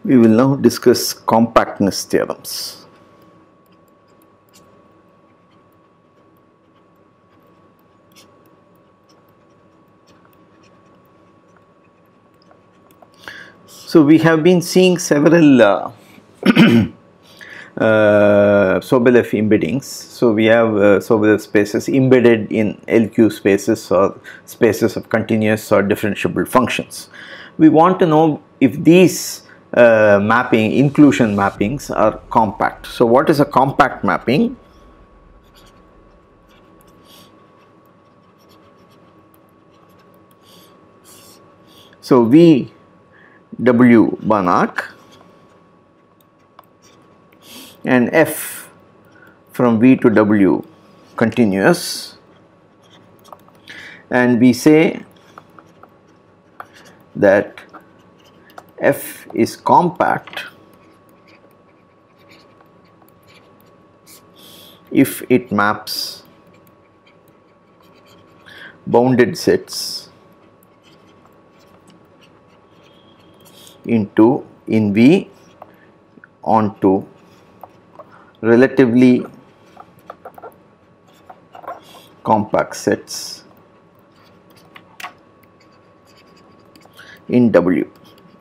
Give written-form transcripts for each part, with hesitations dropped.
We will now discuss compactness theorems. So we have been seeing several Sobolev embeddings. So we have Sobolev spaces embedded in LQ spaces or spaces of continuous or differentiable functions. We want to know if these inclusion mappings are compact. So what is a compact mapping? So V W Banach and F from V to W continuous, and we say that F is compact if it maps bounded sets in V onto relatively compact sets in W.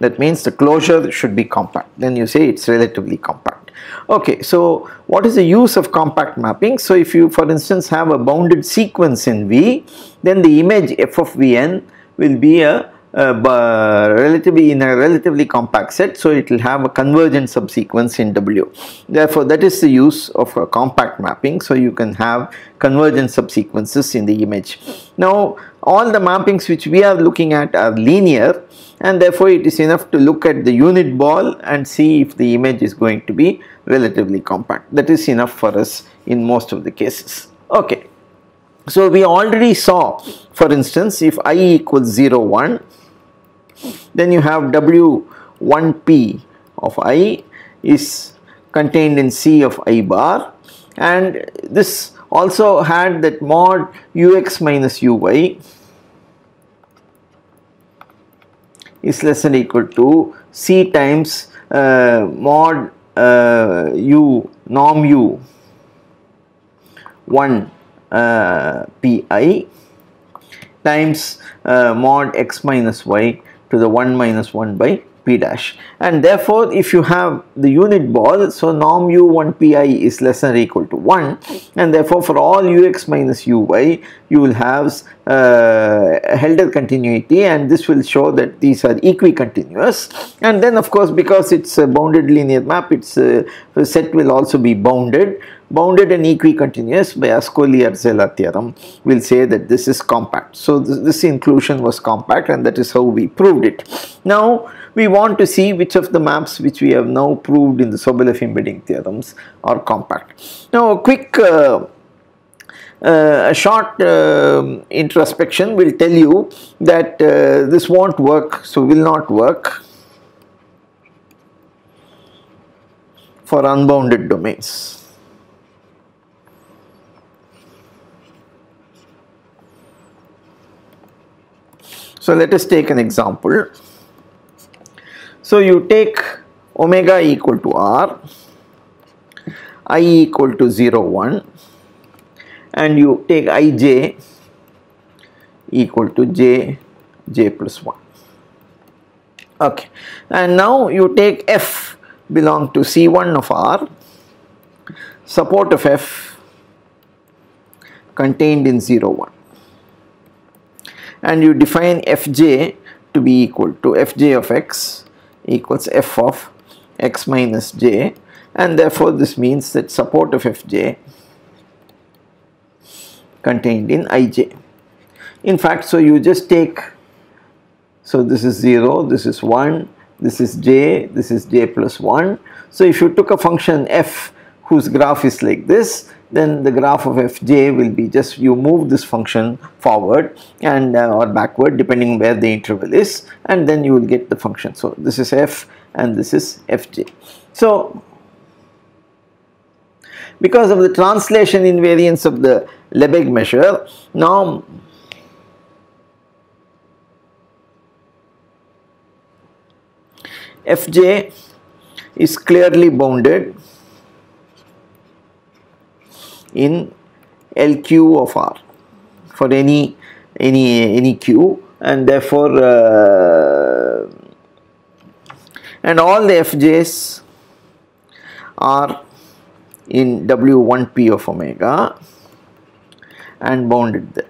That means the closure should be compact. Then you say it's relatively compact. Okay, so what is the use of compact mapping? So if you, for instance, have a bounded sequence in V, then the image f of Vn will be a relatively compact set, so it will have a convergent subsequence in W. Therefore, that is the use of a compact mapping. So you can have convergent subsequences in the image. Now, all the mappings which we are looking at are linear, and therefore it is enough to look at the unit ball and see if the image is going to be relatively compact. That is enough for us in most of the cases. Okay. So we already saw, for instance, if I equals 0, 1, then you have W1P of I is contained in C of I bar, and this also had that mod Ux minus Uy is less than or equal to C times mod U norm U 1 Pi times mod x minus y to the 1 minus 1 by P dash, and therefore if you have the unit ball, so norm U1 Pi is less than or equal to 1, and therefore for all Ux minus Uy you will have Helder continuity, and this will show that these are equicontinuous. And then of course, because it's a bounded linear map, its set will also be bounded and equicontinuous by Ascoli-Arzela theorem. Will say that this is compact. So this inclusion was compact, and that is how we proved it. Now we want to see which of the maps which we have now proved in the Sobolev embedding theorems are compact. Now a quick a short introspection will tell you that this won't work, so will not work for unbounded domains. So let us take an example. So you take omega equal to R, I equal to 0, 1, and you take Ij equal to J plus 1. Okay, and now you take F belong to C1 of R, support of F contained in 0, 1. And you define Fj to be equal to Fj of x equals f of x minus j, and therefore this means that support of Fj contained in Ij. In fact, so you just take, so this is 0, this is 1, this is j plus 1. So if you took a function f whose graph is like this, then the graph of Fj will be just, you move this function forward and or backward depending where the interval is, and then you will get the function. So this is f and this is Fj. So because of the translation invariance of the Lebesgue measure, now Fj is clearly bounded in LQ of R for any Q, and therefore and all the Fj's are in W1P of omega and bounded there.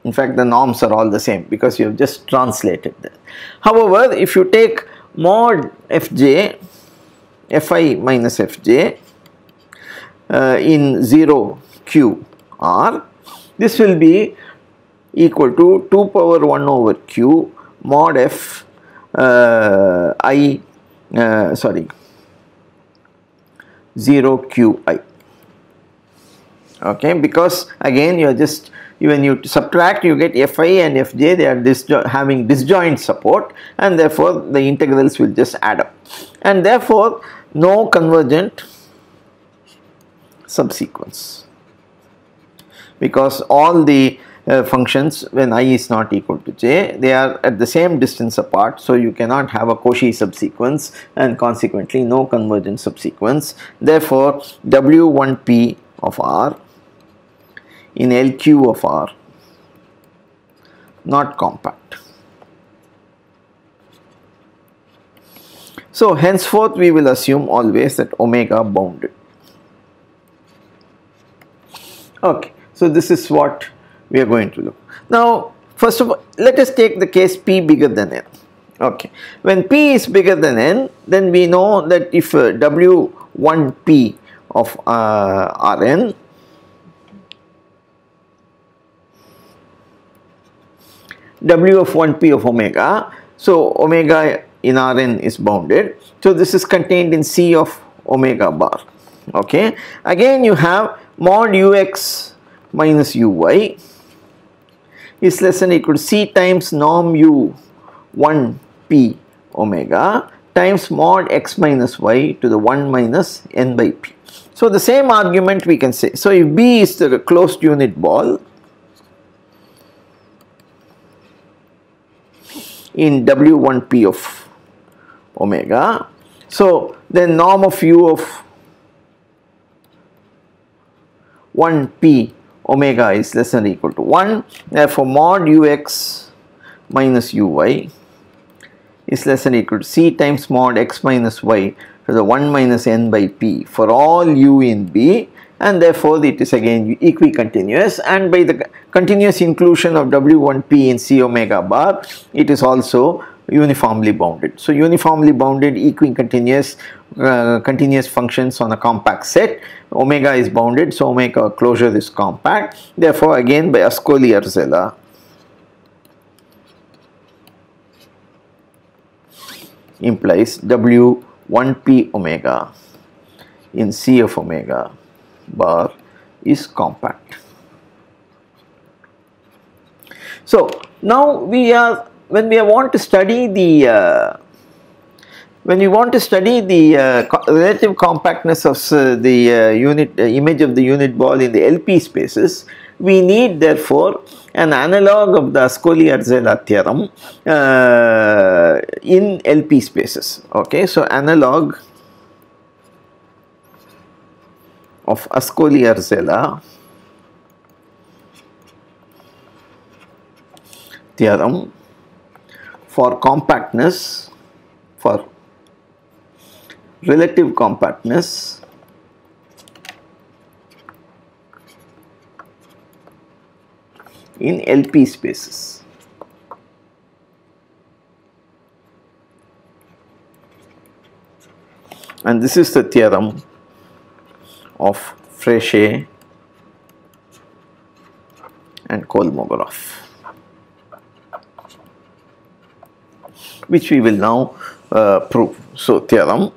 In fact, the norms are all the same because you have just translated that. However, if you take mod Fj, Fi minus Fj in 0 Q R, this will be equal to 2 power 1 over Q mod F I 0 Qi. Okay, because again you are just, when you subtract, you get Fi and Fj, they are having disjoint support, and therefore the integrals will just add up, and therefore no convergent subsequence, because all the functions, when I is not equal to j, they are at the same distance apart, so you cannot have a Cauchy subsequence and consequently no convergent subsequence. Therefore W1P of R in LQ of R not compact. So henceforth we will assume always that omega bounded. Okay, so this is what we are going to look. Now first of all, let us take the case P bigger than n. Okay, when P is bigger than n, then we know that if W1P of Rn W of 1P of omega, so omega in Rn is bounded, so this is contained in C of omega bar. Okay, again you have mod ux minus uy is less than or equal to C times norm u 1p omega times mod x minus y to the 1 minus n by p. So the same argument we can say. So if B is the closed unit ball in W1P of omega, so then norm of u of 1p omega is less than or equal to 1, therefore mod ux minus uy is less than or equal to C times mod x minus y to the 1 minus n by p for all u in B, and therefore it is again equicontinuous, and by the continuous inclusion of W1P in C omega bar, it is also uniformly bounded. So uniformly bounded equicontinuous continuous functions on a compact set, omega is bounded, so omega closure is compact. Therefore again by Ascoli-Arzela implies W1P omega in C of omega bar is compact. So now when we want to study the relative compactness of the image of the unit ball in the LP spaces, we need therefore an analog of the Ascoli-Arzela theorem in LP spaces. Okay, so analog of Ascoli-Arzela theorem for compactness, for relative compactness in LP spaces. And this is the theorem of Frechet and Kolmogorov, which we will now prove. So theorem,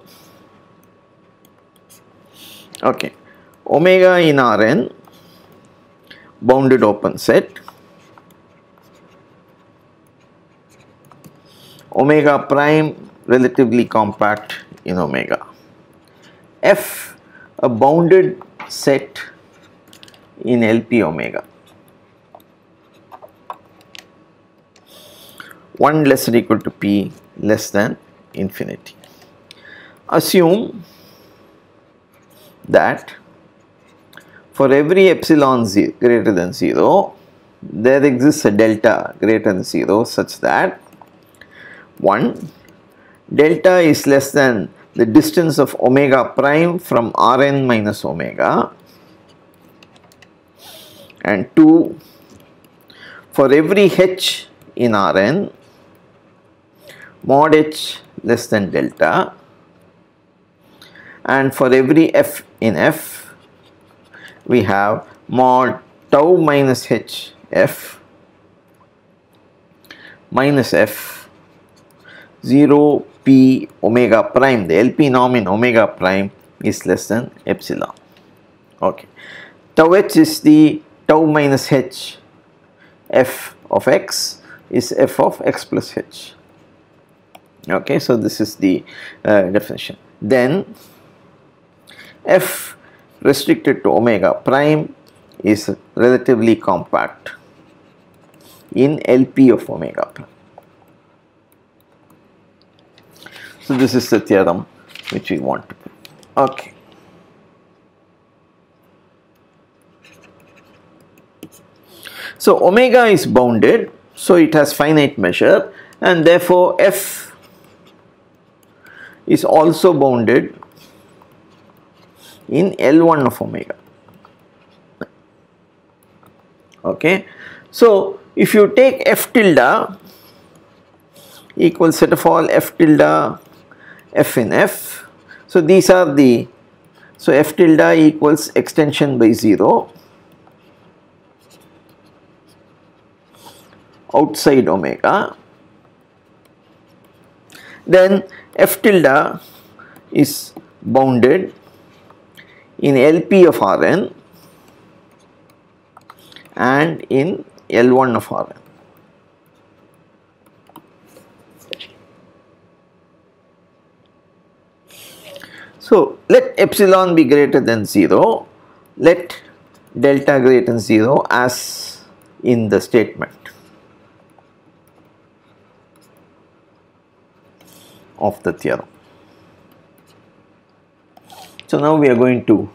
okay, omega in Rn bounded open set, omega prime relatively compact in omega, F a bounded set in LP omega, 1 less than or equal to P less than infinity. Assume that for every epsilon greater than 0, there exists a delta greater than 0 such that 1. Delta is less than the distance of omega prime from Rn minus omega, and 2. For every h in Rn, mod h less than delta, and for every f in f, we have mod tau minus h f minus f 0 p omega prime. The LP norm in omega prime is less than epsilon. Okay, tau h is the tau minus h, f of x is f of x plus h. Okay, so this is the definition. Then f restricted to omega prime is relatively compact in LP of omega prime. So this is the theorem which we want to prove. Okay. So omega is bounded, so it has finite measure, and therefore f is also bounded in L1 of omega. Okay. So if you take f tilde equals set of all f tilde f in f, so these are the, so f tilde equals extension by 0 outside omega, then f tilde is bounded in LP of Rn and in L1 of Rn. So let epsilon be greater than 0, let delta greater than 0 as in the statement of the theorem. So now we are going to,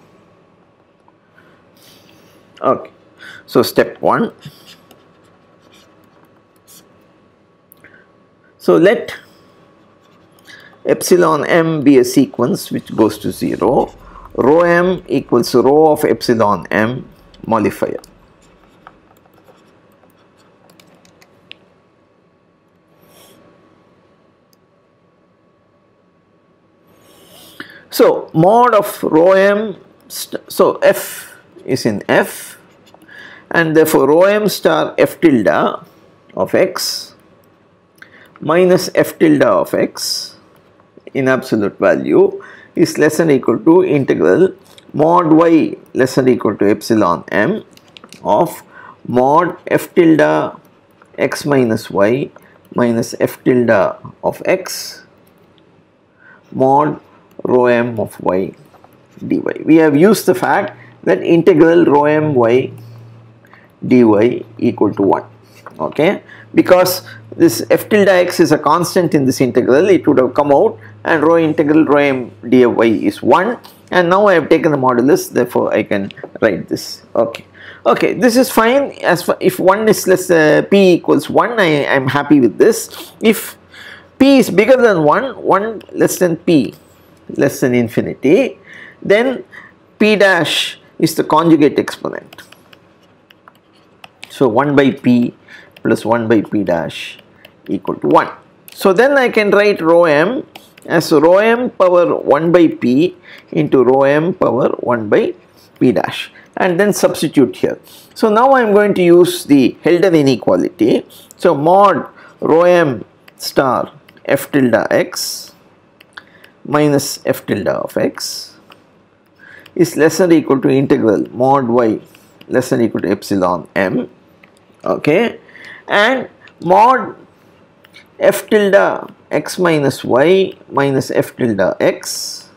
okay, so step 1. So let epsilon m be a sequence which goes to 0, rho m equals rho of epsilon m modifier. So mod of rho m, so f is in f, and therefore rho m star f tilde of x minus f tilde of x in absolute value is less than or equal to integral mod y less than or equal to epsilon m of mod f tilde x minus y minus f tilde of x mod rho m of y dy. We have used the fact that integral rho m y dy equal to 1. Okay, because this f tilde x is a constant in this integral, it would have come out, and rho integral rho m dy is 1, and now I have taken the modulus, therefore I can write this. Okay, okay, this is fine. As far if 1 is less p equals 1, I am happy with this. If p is bigger than 1, 1 less than p less than infinity, then p dash is the conjugate exponent. So 1 by p plus 1 by p dash equal to 1. So then I can write rho m as rho m power 1 by p into rho m power 1 by p dash, and then substitute here. So now I am going to use the Helder inequality. So mod rho m star f tilde x minus f tilde of x is less than or equal to integral mod y less than or equal to epsilon m. Okay, and mod f tilde x minus y minus f tilde x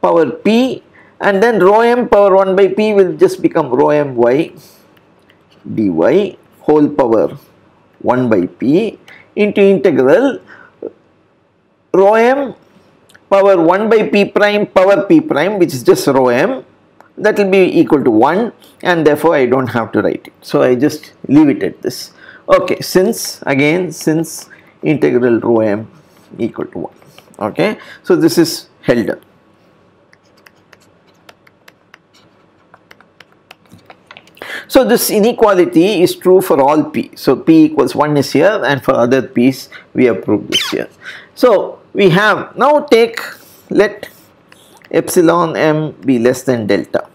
power p, and then rho m power 1 by p will just become rho m y dy whole power 1 by p into integral rho m power 1 by p prime power p prime, which is just rho m, that will be equal to 1, and therefore I don't have to write it. So I just leave it at this. Okay, since integral rho m equal to 1. Okay, so this is held up. So this inequality is true for all p. So p equals 1 is here, and for other p's we have proved this here. So we have now let epsilon m be less than delta.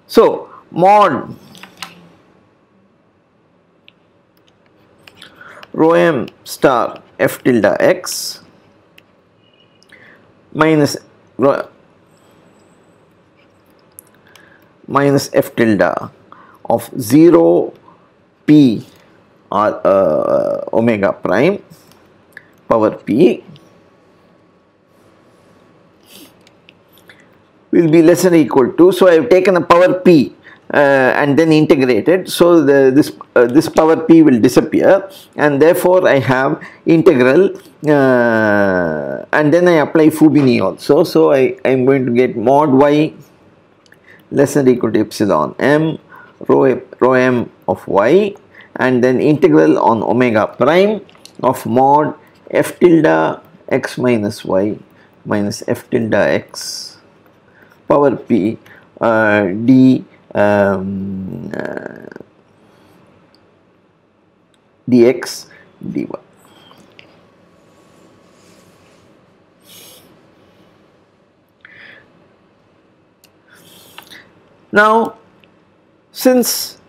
So mod rho m star f tilde x minus f tilde of 0 p omega prime power p will be less than or equal to, so I have taken a power p and then integrated, so this power p will disappear, and therefore I have integral and then I apply Fubini also. So I am going to get mod y less than or equal to epsilon m rho m of y, and then integral on omega prime of mod f tilde x minus y minus f tilde x power p dx dy. Now, since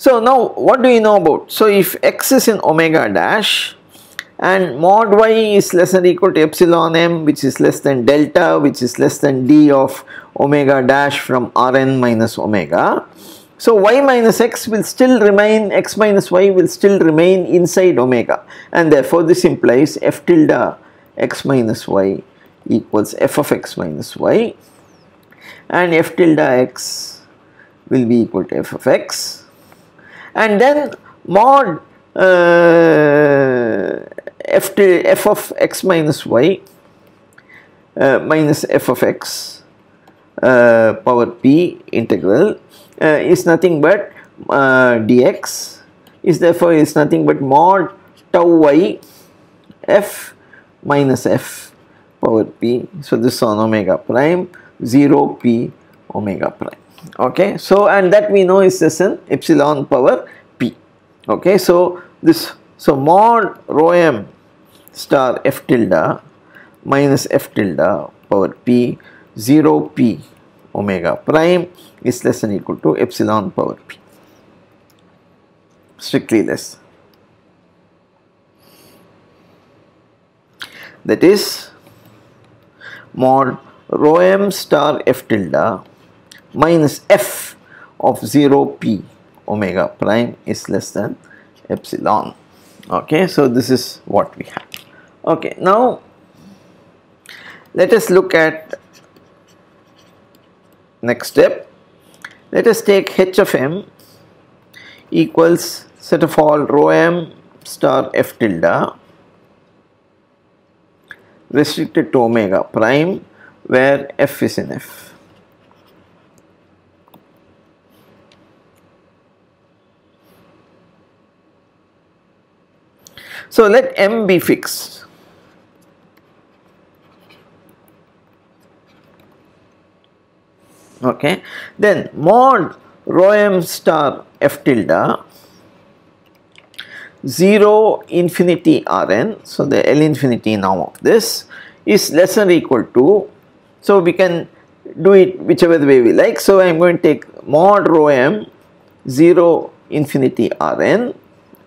now what do you know about? So if x is in omega dash and mod y is less than or equal to epsilon m, which is less than delta, which is less than d of omega dash from Rn minus omega. So y minus x will still remain, x minus y will still remain inside omega, and therefore this implies f tilde x minus y equals f of x minus y, and f tilde x will be equal to f of x, and then mod f of x minus y minus f of x power p integral is nothing but dx is therefore is nothing but mod tau y f minus f power p. So this is on omega prime 0 p omega prime. Okay, so and that we know is less than epsilon power p. Okay, so this, so mod rho m star f tilde minus f tilde power p 0 p omega prime is less than or equal to epsilon power p, strictly less. That is mod rho m star f tilde minus f of 0 p omega prime is less than epsilon. Okay, so this is what we have. Okay, now let us look at next step. Let us take h of m equals set of all rho m star f tilde restricted to omega prime where f is in f. So let m be fixed. Okay, then mod rho m star f tilde 0 infinity Rn, so the L infinity now of this is less than or equal to, so we can do it whichever way we like. So I am going to take mod rho m 0 infinity Rn,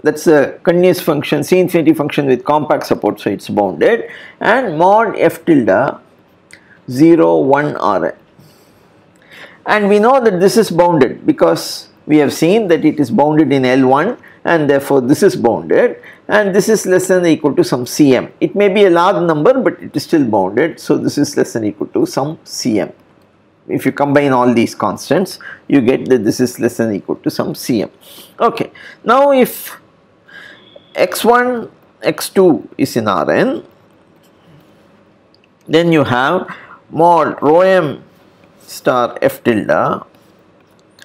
that is a continuous function, C infinity function with compact support, so it is bounded, and mod f tilde 0 1 Rn. And we know that this is bounded because we have seen that it is bounded in L1, and therefore this is bounded, and this is less than or equal to some Cm. It may be a large number, but it is still bounded, so this is less than or equal to some Cm. if you combine all these constants, you get that this is less than or equal to some Cm. Okay. Now if x1, x2 is in Rn, then you have mod rho m star f tilde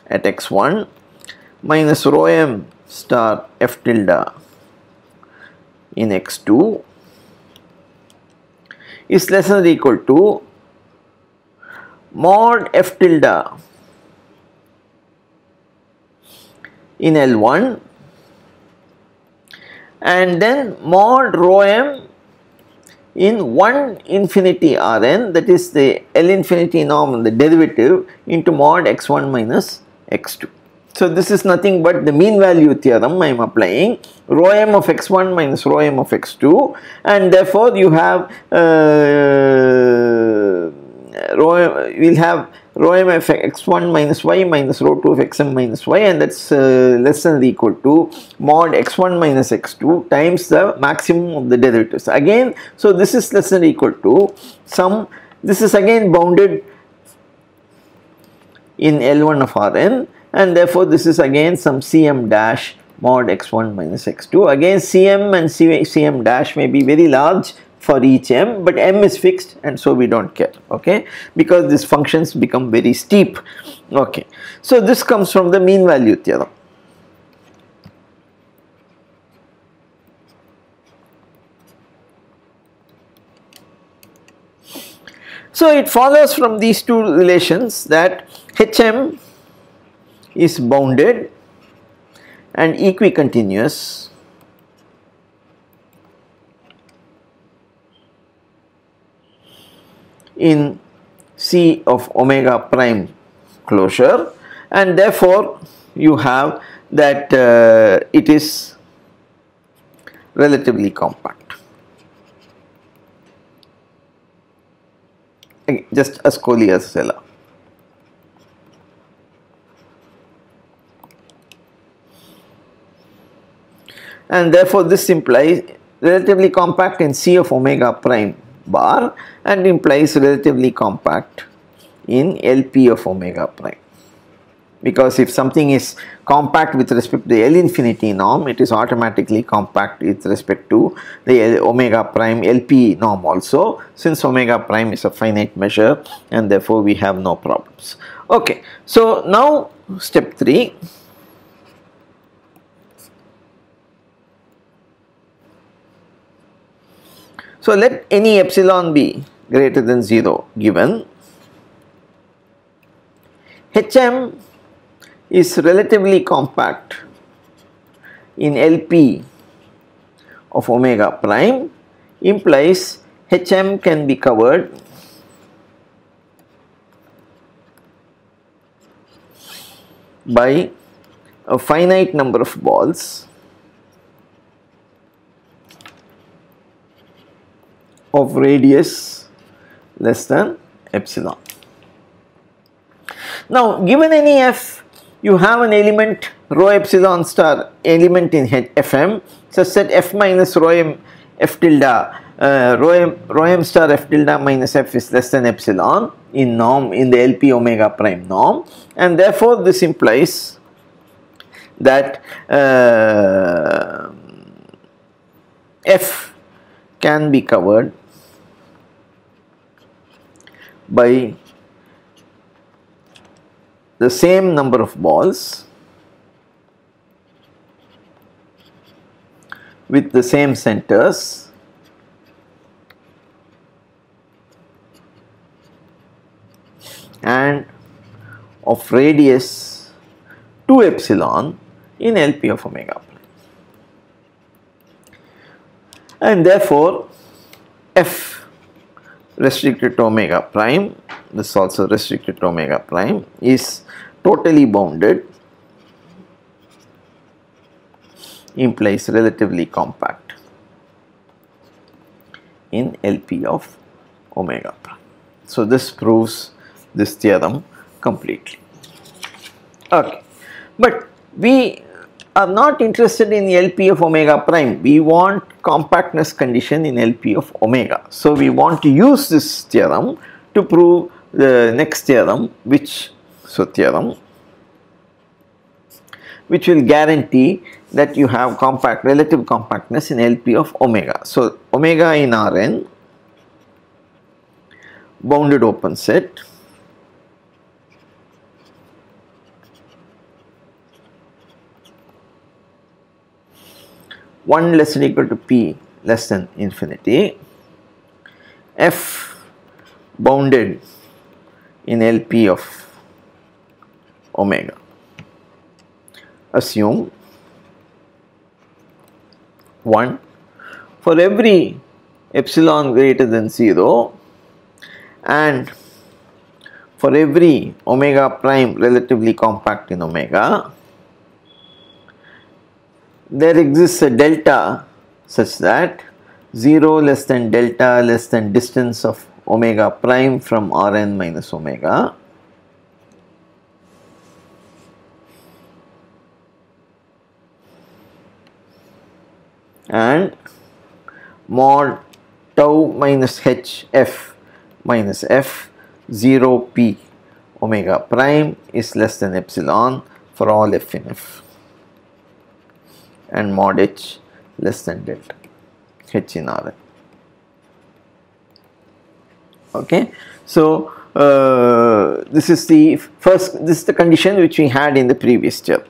at x1 minus rho m star f tilde in x2 is less than or equal to mod f tilde in L1 and then mod rho m in 1 infinity Rn, that is the L infinity norm, the derivative, into mod x1 minus x2. So this is nothing but the mean value theorem I am applying, rho m of x1 minus rho m of x2, and therefore you have we'll have rho m of x1 minus y minus rho 2 of xm minus y, and that's less than or equal to mod x1 minus x2 times the maximum of the derivatives. Again, so this is less than or equal to some, this is again bounded in L1 of Rn, and therefore this is again some Cm dash mod x1 minus x2. Again Cm and Cm dash may be very large for each m, but m is fixed and so we don't care, okay, because these functions become very steep. Okay, so this comes from the mean value theorem. So it follows from these two relations that Hm is bounded and equicontinuous in C of omega prime closure, and therefore you have that it is relatively compact, just as Collier Sella. And therefore this implies relatively compact in C of omega prime bar and implies relatively compact in LP of omega prime, because if something is compact with respect to the L infinity norm, it is automatically compact with respect to the omega prime LP norm also, since omega prime is a finite measure and therefore we have no problems. Okay, so now step 3. So let any epsilon be greater than 0 given. Hm is relatively compact in LP of omega prime implies Hm can be covered by a finite number of balls of radius less than epsilon. Now given any f, you have an element rho epsilon star element in Fm such that f minus rho m f tilde rho m star f tilde minus f is less than epsilon in norm, in the LP omega prime norm, and therefore this implies that f can be covered by the same number of balls with the same centers and of radius 2 epsilon in LP of omega prime, and therefore f restricted to omega prime, this also restricted to omega prime, is totally bounded, implies relatively compact in LP of omega prime. So this proves this theorem completely. Okay, but we are not interested in LP of omega prime, we want compactness condition in LP of omega. So we want to use this theorem to prove the next theorem, which will guarantee that you have relative compactness in LP of omega. So omega in Rn, bounded open set, one less than equal to p less than infinity, f bounded in LP of omega. Assume 1 for every epsilon greater than 0 and for every omega prime relatively compact in omega, there exists a delta such that 0 less than delta less than distance of omega prime from Rn minus omega, and mod tau minus h f minus f 0 p omega prime is less than epsilon for all f in f, and mod h less than delta h in Rn. Okay, so this is the condition which we had in the previous term.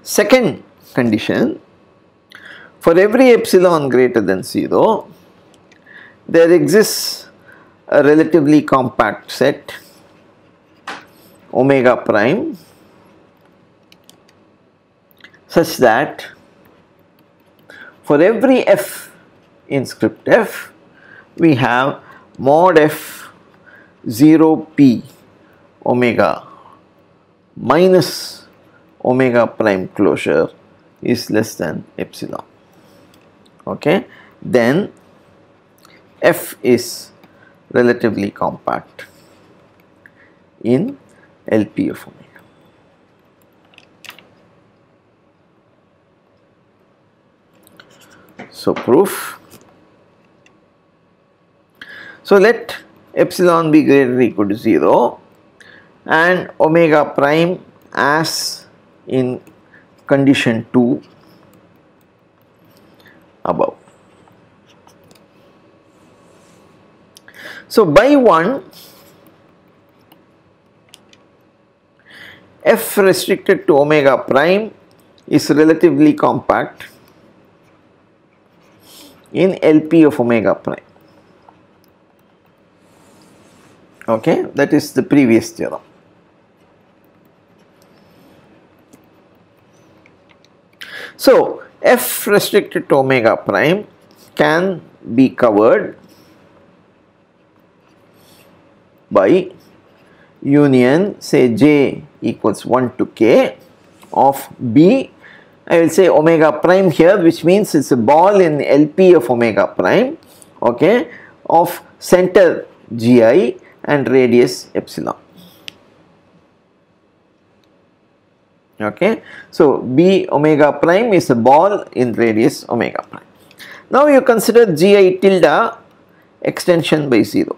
Second condition, for every epsilon greater than 0, there exists a relatively compact set omega prime such that for every f in script f, we have mod f 0 p omega minus omega prime closure is less than epsilon. Okay, then f is relatively compact in LP of omega. So proof. So let epsilon be greater than or equal to 0 and omega prime as in condition 2 above. So by 1, f restricted to omega prime is relatively compact in LP of omega prime. Okay, that is the previous theorem. So f restricted to omega prime can be covered by union, say j equals 1 to k of b, I will say omega prime here, which means it's a ball in LP of omega prime, okay, of center gi and radius epsilon. Okay, so b omega prime is a ball in radius omega prime. Now you consider gi tilde extension by 0.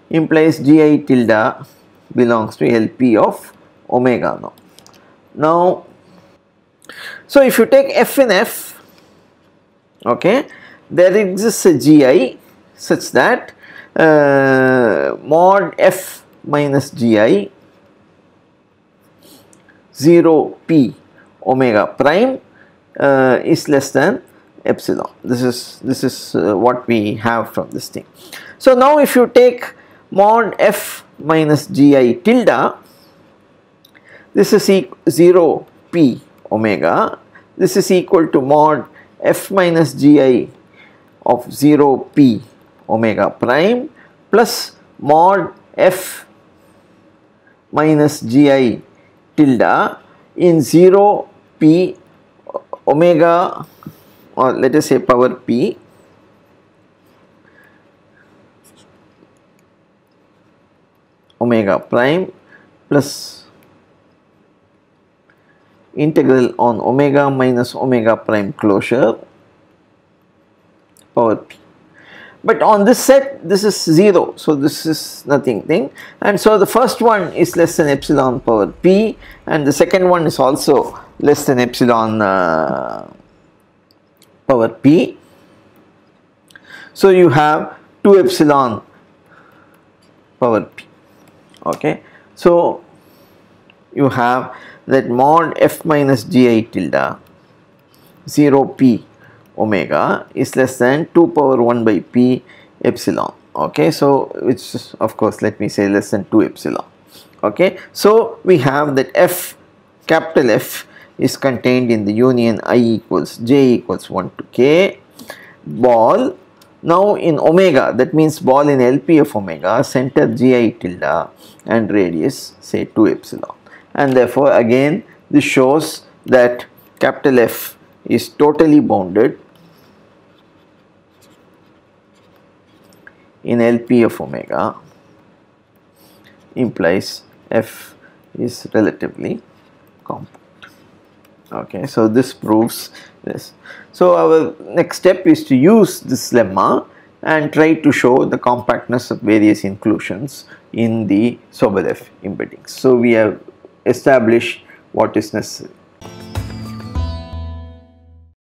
Implies gi tilde belongs to LP of omega now. Now, so if you take f in f, okay, there exists a gi such that mod f minus gi 0 p omega prime is less than epsilon. This is what we have from this thing. So now if you take mod f minus gi tilde, this is 0 p omega, this is equal to mod f minus gi of 0 p omega prime plus mod f minus gi tilde in 0 p omega, or let us say power p omega prime plus integral on omega minus omega prime closure power p. but on this set this is 0, so this is nothing thing, and so the first one is less than epsilon power p, and the second one is also less than epsilon power p. So you have 2 epsilon power p. Okay, so you have that mod f minus gi tilde 0 p omega is less than 2 power 1 by p epsilon. Okay, so which is of course, let me say, less than 2 epsilon. Okay, so we have that f, capital F, is contained in the union I equals j equals 1 to k ball. Now in omega, that means ball in LP of omega, center gi tilde and radius say 2 epsilon, and therefore again this shows that capital F is totally bounded in LP of omega, implies F is relatively compact. Okay, so this proves this. So our next step is to use this lemma and try to show the compactness of various inclusions in the Sobolev embeddings. So we have established what is necessary.